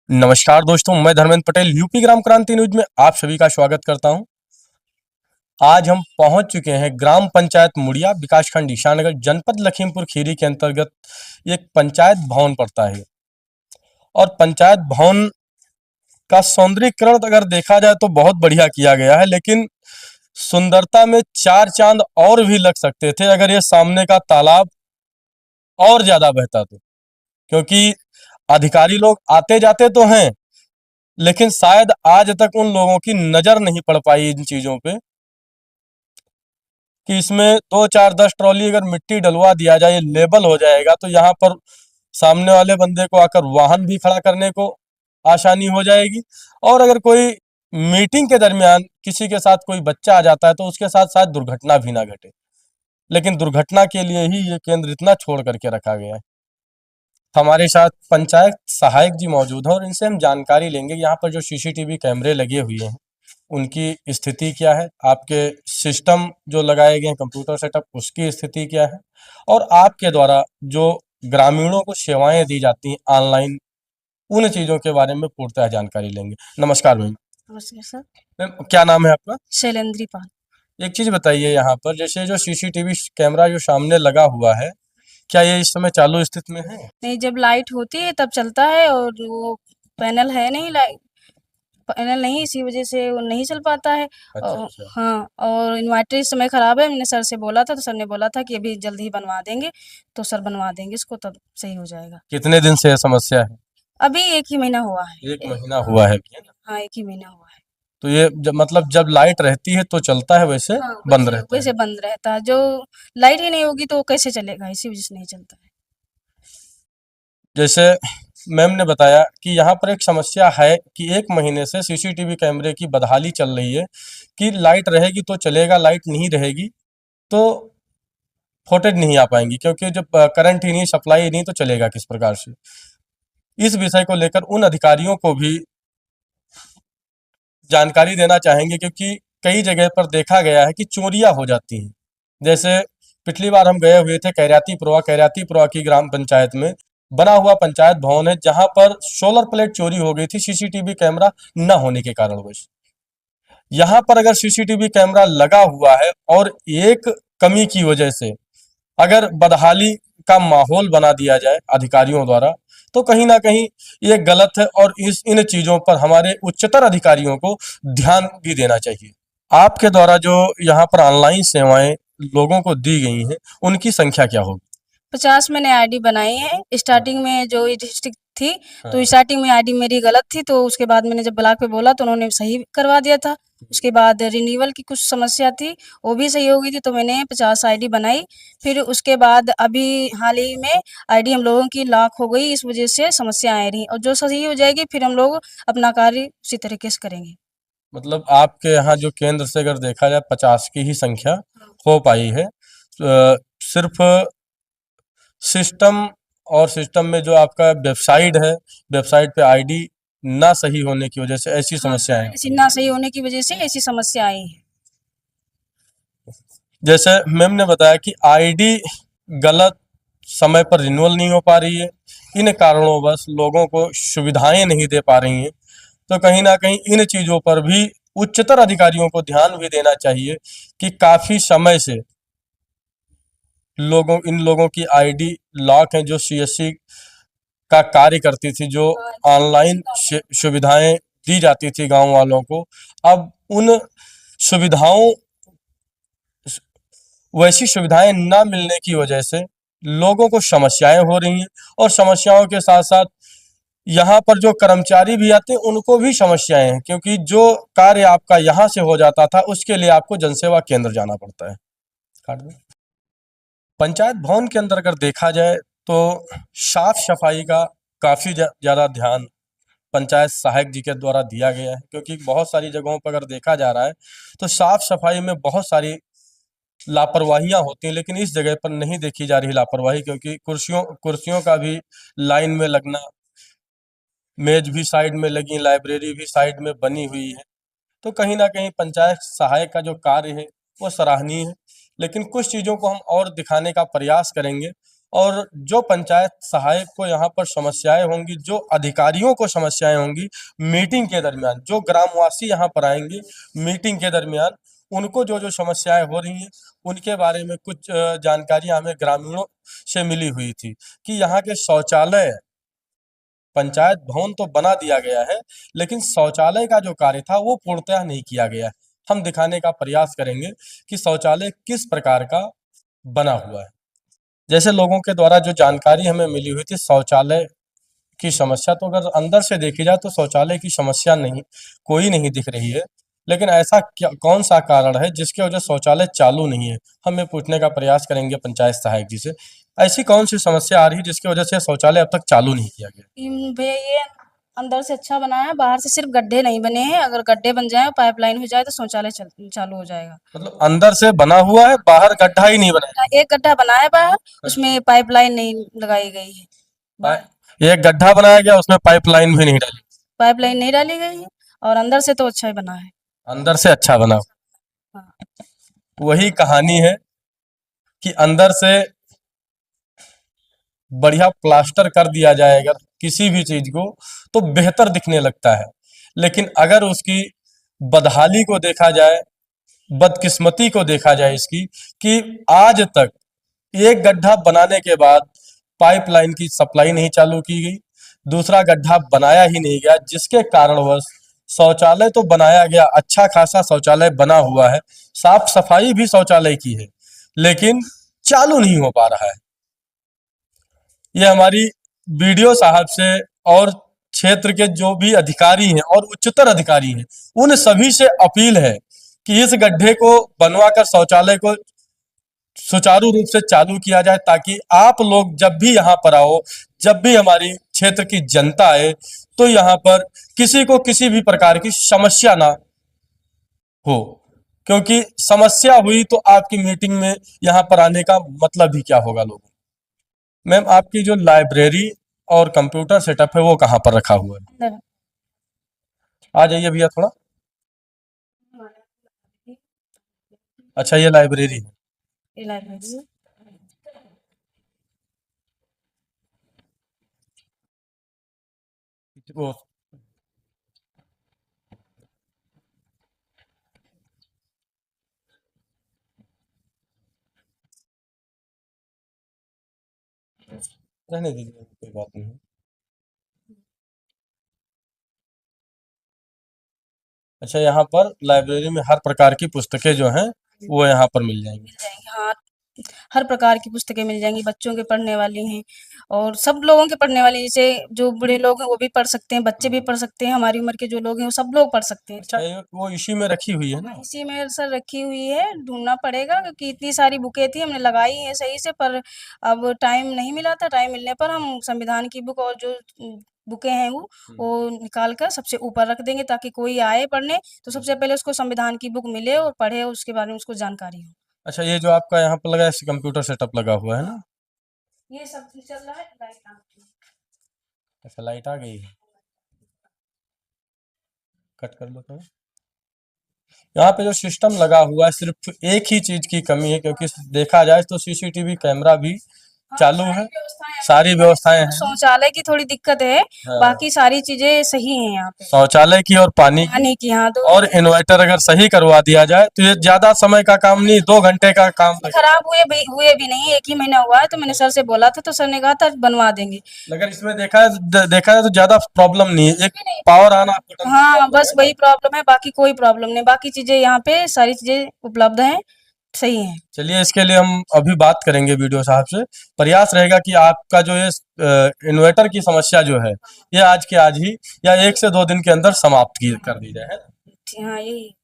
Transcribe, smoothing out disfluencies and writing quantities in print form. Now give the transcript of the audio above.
नमस्कार दोस्तों, मैं धर्मेंद्र पटेल यूपी ग्राम क्रांति न्यूज में आप सभी का स्वागत करता हूं। आज हम पहुंच चुके हैं ग्राम पंचायत मुड़िया, विकासखंड ईशानगर, जनपद लखीमपुर खीरी के अंतर्गत एक पंचायत भवन पड़ता है। और पंचायत भवन का सौंदर्यीकरण अगर देखा जाए तो बहुत बढ़िया किया गया है, लेकिन सुंदरता में चार चांद और भी लग सकते थे अगर ये सामने का तालाब और ज्यादा बहता तो। क्योंकि अधिकारी लोग आते जाते तो हैं, लेकिन शायद आज तक उन लोगों की नजर नहीं पड़ पाई इन चीजों पे कि इसमें 2 4 10 ट्रॉली अगर मिट्टी डलवा दिया जाए, लेबल हो जाएगा, तो यहाँ पर सामने वाले बंदे को आकर वाहन भी खड़ा करने को आसानी हो जाएगी। और अगर कोई मीटिंग के दरमियान किसी के साथ कोई बच्चा आ जाता है तो उसके साथ शायद दुर्घटना भी ना घटे, लेकिन दुर्घटना के लिए ही ये केंद्र इतना छोड़ करके रखा गया है। हमारे साथ पंचायत सहायक जी मौजूद हैं और इनसे हम जानकारी लेंगे यहाँ पर जो सीसीटीवी कैमरे लगे हुए हैं उनकी स्थिति क्या है, आपके सिस्टम जो लगाए गए हैं कंप्यूटर सेटअप उसकी स्थिति क्या है, और आपके द्वारा जो ग्रामीणों को सेवाएं दी जाती हैं ऑनलाइन, उन चीज़ों के बारे में पूर्णतः जानकारी लेंगे। नमस्कार मैम। नमस्कार सर। मैम, क्या नाम है आपका? शैलेंद्री पाल। एक चीज़ बताइए, यहाँ पर जैसे जो सीसीटीवी कैमरा जो सामने लगा हुआ है, क्या ये इस समय चालू स्थिति में है? नहीं, जब लाइट होती है तब चलता है, और वो पैनल है नहीं, लाइट पैनल नहीं, इसी वजह से वो नहीं चल पाता है। अच्छा अच्छा। हाँ, और इन्वर्टर इस समय खराब है। मैंने सर से बोला था तो सर ने बोला था कि अभी जल्द ही बनवा देंगे, तो सर बनवा देंगे इसको, तब सही हो जाएगा। कितने दिन से यह समस्या है? अभी 1 ही महीना हुआ है। एक महीना हुआ है अभी, है ना? हाँ, 1 ही महीना हुआ है। तो ये मतलब जब लाइट रहती है तो चलता है, वैसे हाँ, बंद वैसे रहता है। वैसे बंद रहता है। जो लाइट ही नहीं होगी तो वो कैसे चलेगा, इसी वजह से नहीं चलता है। जैसे मैम ने बताया कि यहाँ पर एक समस्या है कि 1 महीने से सीसीटीवी कैमरे की बदहाली चल रही है कि लाइट रहेगी तो चलेगा, लाइट नहीं रहेगी तो फुटेज नहीं आ पाएंगी, क्योंकि जब करंट ही नहीं, सप्लाई ही नहीं, तो चलेगा किस प्रकार से। इस विषय को लेकर उन अधिकारियों को भी जानकारी देना चाहेंगे, क्योंकि कई जगह पर देखा गया है कि चोरियां हो जाती हैं। जैसे पिछली बार हम गए हुए थे कैराती पुरवा की ग्राम पंचायत में बना हुआ पंचायत भवन है, जहां पर सोलर प्लेट चोरी हो गई थी सीसीटीवी कैमरा न होने के कारणवश। यहाँ पर अगर सीसीटीवी कैमरा लगा हुआ है और एक कमी की वजह से अगर बदहाली का माहौल बना दिया जाए अधिकारियों द्वारा, तो कहीं ना कहीं ये गलत है और इस इन चीजों पर हमारे उच्चतर अधिकारियों को ध्यान भी देना चाहिए। आपके द्वारा जो यहाँ पर ऑनलाइन सेवाएं लोगों को दी गई हैं, उनकी संख्या क्या होगी? 50 मैंने आईडी बनाई है। स्टार्टिंग में जो ये डिस्ट्रिक्ट थी, तो हाँ। स्टार्टिंग में आईडी मेरी गलत थी, तो उसके बाद मैंने जब ब्लॉक पे बोला तो उन्होंने सही करवा दिया था। उसके बाद रिन्यूअल की कुछ समस्या थी, वो भी सही हो गई थी, तो मैंने 50 आईडी बनाई। फिर उसके बाद अभी हाल ही में आईडी हम लोगों की लॉक हो गई, इस वजह से समस्या आ रही, और जो सही हो जाएगी फिर हम लोग अपना कार्य उसी तरीके से करेंगे। मतलब आपके यहाँ जो केंद्र से अगर देखा जाए 50 की ही संख्या हो पाई है। सिर्फ सिस्टम और सिस्टम में जो आपका वेबसाइट है, वेबसाइट पे आईडी ना सही होने की वजह से ऐसी हाँ, समस्याएं ऐसी होती हैं। ना सही होने की वजह से ऐसी समस्या आई है। जैसे मैम ने बताया कि आईडी गलत समय पर रिन्यूअल नहीं हो पा रही है, इन कारणों बस लोगों को सुविधाएं नहीं दे पा रही हैं। तो कहीं ना कहीं इन चीज़ों पर भी उच्चतर अधिकारियों को ध्यान भी देना चाहिए कि काफ़ी समय से इन लोगों की आईडी लॉक है, जो सीएससी का कार्य करती थी, जो हाँ, ऑनलाइन सुविधाएं दी जाती थी गांव वालों को। अब उन सुविधाओं वैसी सुविधाएं ना मिलने की वजह से लोगों को समस्याएं हो रही हैं, और समस्याओं के साथ साथ यहाँ पर जो कर्मचारी भी आते हैं उनको भी समस्याएं हैं, क्योंकि जो कार्य आपका यहाँ से हो जाता था उसके लिए आपको जनसेवा केंद्र जाना पड़ता है। काट दो। पंचायत भवन के अंदर अगर देखा जाए तो साफ सफाई का काफ़ी ज़्यादा ध्यान पंचायत सहायक जी के द्वारा दिया गया है, क्योंकि बहुत सारी जगहों पर अगर देखा जा रहा है तो साफ सफाई में बहुत सारी लापरवाहियां होती हैं, लेकिन इस जगह पर नहीं देखी जा रही लापरवाही, क्योंकि कुर्सियों कुर्सियों का भी लाइन में लगना, मेज भी साइड में लगी, लाइब्रेरी भी साइड में बनी हुई है। तो कहीं ना कहीं पंचायत सहायक का जो कार्य है वो सराहनीय है, लेकिन कुछ चीज़ों को हम और दिखाने का प्रयास करेंगे और जो पंचायत सहायक को यहाँ पर समस्याएं होंगी, जो अधिकारियों को समस्याएं होंगी, मीटिंग के दरमियान जो ग्रामवासी यहाँ पर आएंगे मीटिंग के दरमियान, उनको जो जो समस्याएं हो रही हैं उनके बारे में कुछ जानकारियां हमें ग्रामीणों से मिली हुई थी कि यहाँ के शौचालय, पंचायत भवन तो बना दिया गया है लेकिन शौचालय का जो कार्य था वो पूर्णतः नहीं किया गया है। हम दिखाने का प्रयास करेंगे कि शौचालय किस प्रकार का बना हुआ है। जैसे लोगों के द्वारा जो जानकारी हमें मिली हुई थी, शौचालय की समस्या तो अगर अंदर से देखी जाए तो शौचालय की समस्या नहीं, कोई नहीं दिख रही है, लेकिन ऐसा क्या कौन सा कारण है जिसकी वजह से शौचालय चालू नहीं है, हम ये पूछने का प्रयास करेंगे पंचायत सहायक जी से। ऐसी कौन सी समस्या आ रही है जिसकी वजह से शौचालय अब तक चालू नहीं किया गया? भैया ये अंदर से अच्छा बना है, बाहर से सिर्फ गड्ढे नहीं बने हैं। अगर गड्ढे बन जाए, पाइपलाइन हो जाए तो शौचालय चालू हो जाएगा। मतलब अंदर से बना हुआ है, बाहर गड्ढा ही नहीं बना है। एक गड्ढा बना है बाहर, उसमें पाइपलाइन नहीं लगाई गई है। एक गड्ढा बनाया गया, उसमें पाइपलाइन भी नहीं डाली, पाइपलाइन नहीं डाली गई है और अंदर से तो अच्छा ही बना है। अंदर से अच्छा बना। हाँ। वही कहानी है कि अंदर से बढ़िया प्लास्टर कर दिया जाएगा किसी भी चीज को तो बेहतर दिखने लगता है, लेकिन अगर उसकी बदहाली को देखा जाए, बदकिस्मती को देखा जाए इसकी, कि आज तक एक गड्ढा बनाने के बाद पाइपलाइन की सप्लाई नहीं चालू की गई, दूसरा गड्ढा बनाया ही नहीं गया, जिसके कारणवश शौचालय तो बनाया गया, अच्छा खासा शौचालय बना हुआ है, साफ सफाई भी शौचालय की है, लेकिन चालू नहीं हो पा रहा है। ये हमारी बीडीओ साहब से और क्षेत्र के जो भी अधिकारी हैं और उच्चतर अधिकारी हैं, उन सभी से अपील है कि इस गड्ढे को बनवाकर शौचालय को सुचारू रूप से चालू किया जाए, ताकि आप लोग जब भी यहाँ पर आओ, जब भी हमारी क्षेत्र की जनता आए, तो यहाँ पर किसी को किसी भी प्रकार की समस्या ना हो, क्योंकि समस्या हुई तो आपकी मीटिंग में यहाँ पर आने का मतलब ही क्या होगा लोगों। मैम, आपकी जो लाइब्रेरी और कंप्यूटर सेटअप है वो कहाँ पर रखा हुआ है? अंदर आ जाइए भैया थोड़ा। अच्छा, ये लाइब्रेरी है। ये लाइब्रेरी वो रहने दीजिए, कोई बात नहीं है। अच्छा, यहाँ पर लाइब्रेरी में हर प्रकार की पुस्तकें जो हैं वो यहाँ पर मिल जाएंगी। मिल जाएंगी। हाँ, हर प्रकार की पुस्तकें मिल जाएंगी, बच्चों के पढ़ने वाली हैं और सब लोगों के पढ़ने वाली, जैसे जो बूढ़े लोग हैं वो भी पढ़ सकते हैं, बच्चे भी पढ़ सकते हैं, हमारी उम्र के जो लोग हैं वो सब लोग पढ़ सकते हैं। अच्छा, वो इसी में रखी हुई है ना? इसी में सर रखी हुई है, ढूंढना पड़ेगा क्योंकि इतनी सारी बुकें थी, हमने लगाई है सही से, पर अब टाइम नहीं मिला था। टाइम मिलने पर हम संविधान की बुक और जो बुकें हैं वो निकाल कर सबसे ऊपर रख देंगे, ताकि कोई आए पढ़ने तो सबसे पहले उसको संविधान की बुक मिले और पढ़े, उसके बारे में उसको जानकारी हो। अच्छा, ये जो आपका यहाँ पर लगा है कंप्यूटर सेटअप लगा हुआ है ना? ये सब चल रहा है, लाइट आ गई है। अच्छा, लाइट आ गई है, कट कर लो थोड़ा। यहाँ पे जो सिस्टम लगा हुआ है सिर्फ एक ही चीज की कमी है, क्योंकि देखा जाए तो सीसीटीवी कैमरा भी चालू है, सारी व्यवस्थाएं हैं। शौचालय की थोड़ी दिक्कत है, हाँ। बाकी सारी चीजें सही हैं यहाँ पे। शौचालय की और पानी की पानी की, हाँ, दो और इन्वर्टर अगर सही करवा दिया जाए तो ये ज्यादा समय का काम नहीं, 2 घंटे का काम लगेगा। खराब हुए भी नहीं, एक ही महीना हुआ है, तो मैंने सर से बोला था तो सर ने कहा था बनवा देंगे। अगर इसमें देखा है तो ज्यादा प्रॉब्लम नहीं है, एक पावर आना। हाँ, बस वही प्रॉब्लम है, बाकी कोई प्रॉब्लम नहीं, बाकी चीजें यहाँ पे सारी चीजें उपलब्ध हैं, सही हैं। चलिए, इसके लिए हम अभी बात करेंगे वीडियो साहब से। प्रयास रहेगा कि आपका जो ये इन्वर्टर की समस्या जो है ये आज के आज ही या 1 से 2 दिन के अंदर समाप्त कर दी जाए, है ना? हाँ, यही